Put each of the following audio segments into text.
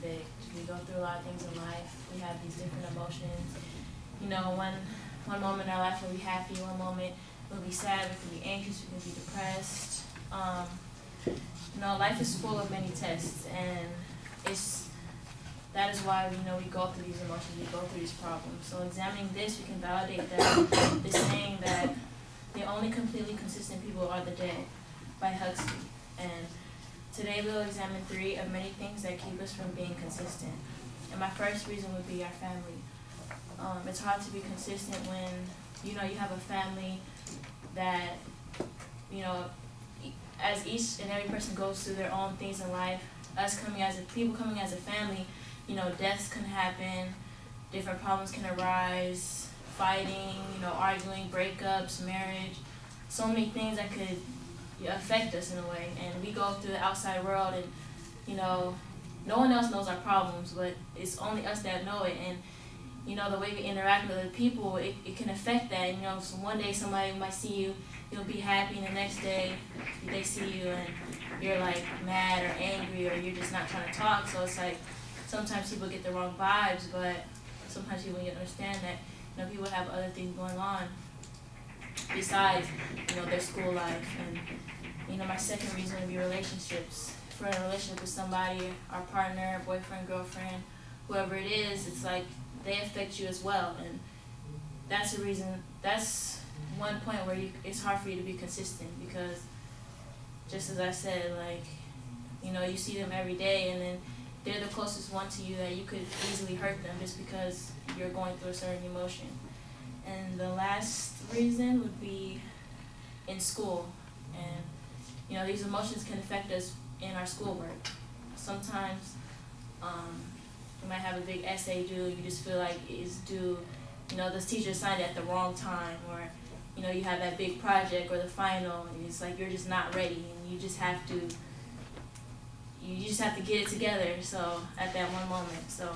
perfect. We go through a lot of things in life. We have these different emotions. You know, one moment in our life we'll be happy, one moment we'll be sad, we can be anxious, we can be depressed. You know, life is full of many tests, and that is why we go through these emotions, we go through these problems. So examining this, we can validate that this saying that the only completely consistent people are the dead by Huxley. And today we'll examine 3 of many things that keep us from being consistent. And my first reason would be our family. It's hard to be consistent when you have a family that as each and every person goes through their own things in life. People coming as a family, deaths can happen, different problems can arise, fighting, arguing, breakups, marriage, so many things that could affect us in a way. And we go through the outside world and, no one else knows our problems, but it's only us that know it. And, the way we interact with other people, it can affect that. So one day somebody might see you, you'll be happy, and the next day they see you and you're like mad or angry, or you're just not trying to talk. So it's like sometimes people get the wrong vibes, but sometimes people understand that people have other things going on besides their school life. And my second reason would be relationships. If we're in a relationship with somebody, our partner, boyfriend, girlfriend, whoever it is, it's like they affect you as well. And that's the reason. That's one point where it's hard for you to be consistent, because just as I said, you see them every day, and then they're the closest one to you that you could easily hurt them just because you're going through a certain emotion. And the last reason would be in school. And these emotions can affect us in our schoolwork. Sometimes you might have a big essay due, you just feel like it's due, this teacher assigned it at the wrong time, or you have that big project or the final, and it's like you're just not ready, and you just have to get it together. So at that one moment. So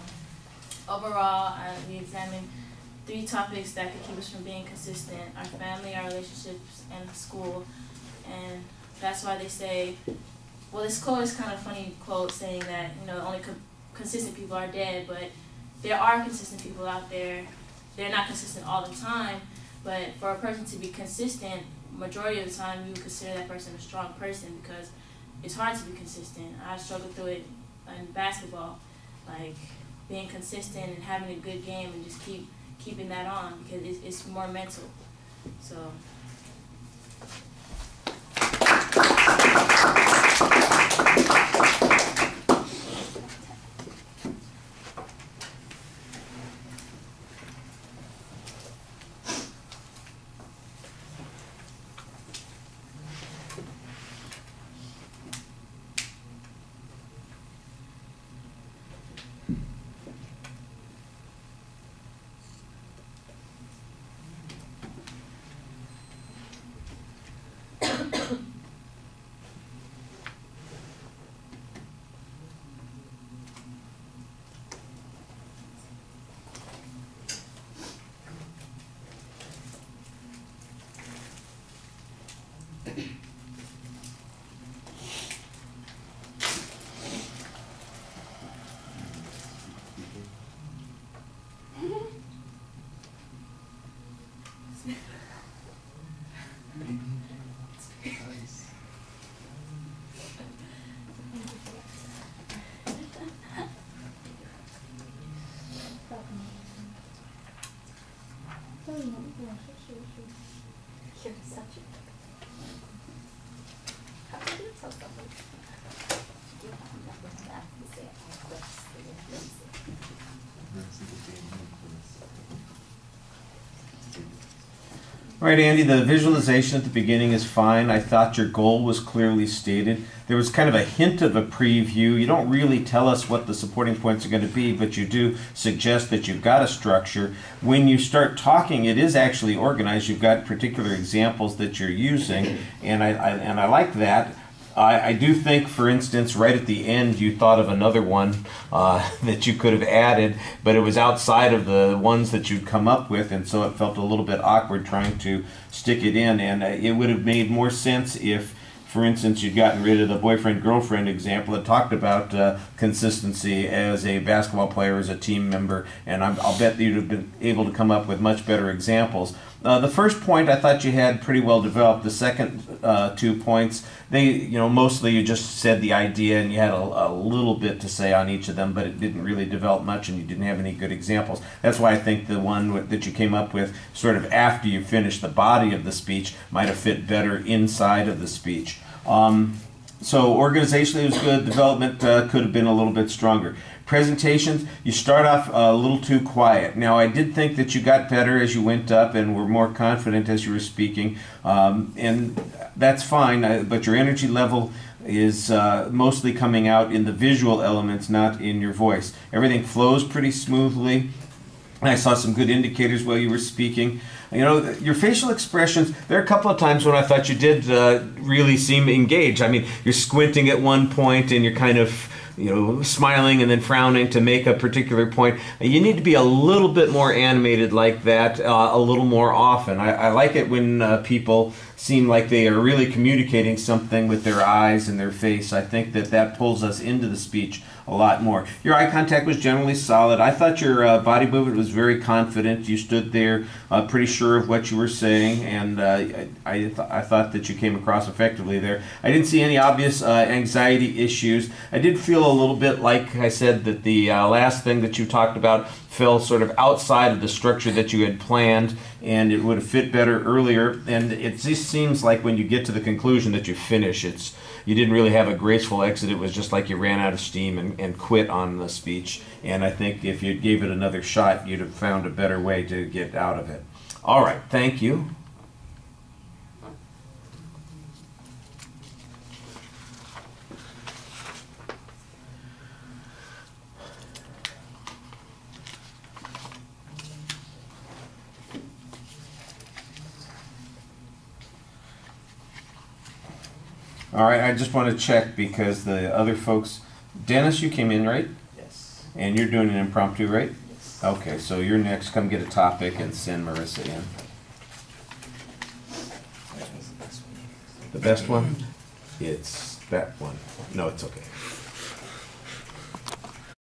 overall, we examined 3 topics that could keep us from being consistent: our family, our relationships, and school. And that's why they say, well, this quote is kind of a funny quote saying that only consistent people are dead, but there are consistent people out there. They're not consistent all the time, but for a person to be consistent, majority of the time you would consider that person a strong person, because it's hard to be consistent. I struggled through it in basketball, like being consistent and having a good game and just keeping that on, because it's more mental. So. All right, Andy, the visualization at the beginning is fine. I thought your goal was clearly stated. There was kind of a hint of a preview. You don't really tell us what the supporting points are going to be, but you do suggest that you've got a structure. When you start talking, it is actually organized. You've got particular examples that you're using, and I like that. I do think, for instance, right at the end, you thought of another one that you could have added, but it was outside of the ones that you'd come up with, and so it felt a little bit awkward trying to stick it in. And it would have made more sense if for instance, you'd gotten rid of the boyfriend-girlfriend example and talked about consistency as a basketball player, as a team member, and I'll bet that you'd have been able to come up with much better examples. The first point I thought you had pretty well developed. The second 2 points, mostly you just said the idea and you had a little bit to say on each of them, but it didn't really develop much and you didn't have any good examples. That's why I think the one that you came up with sort of after you finished the body of the speech might have fit better inside of the speech. So organizationally it was good. Development could have been a little bit stronger. Presentations, you start off a little too quiet. Now, I did think that you got better as you went up and were more confident as you were speaking, and that's fine, but your energy level is mostly coming out in the visual elements, not in your voice. Everything flows pretty smoothly. I saw some good indicators while you were speaking. Your facial expressions, there are a couple of times when I thought you did really seem engaged. I mean, you're squinting at one point and you're kind of smiling and then frowning to make a particular point. You need to be a little bit more animated like that a little more often. I like it when people seem like they are really communicating something with their eyes and their face. I think that pulls us into the speech a lot more. Your eye contact was generally solid. I thought your body movement was very confident. You stood there pretty sure of what you were saying, and I thought that you came across effectively there. I didn't see any obvious anxiety issues. I did feel a little bit, like I said, that the last thing that you talked about fell sort of outside of the structure that you had planned, and it would have fit better earlier. And it just seems like when you get to the conclusion that you finish, you didn't really have a graceful exit. It was just like you ran out of steam and quit on the speech. And I think if you gave it another shot, you'd have found a better way to get out of it. All right, thank you. All right, I just want to check because the other folks, Dennis, you came in, right? Yes. And you're doing an impromptu, right? Yes. Okay, so you're next. Come get a topic and send Marissa in. The best one? It's that one. No, it's okay.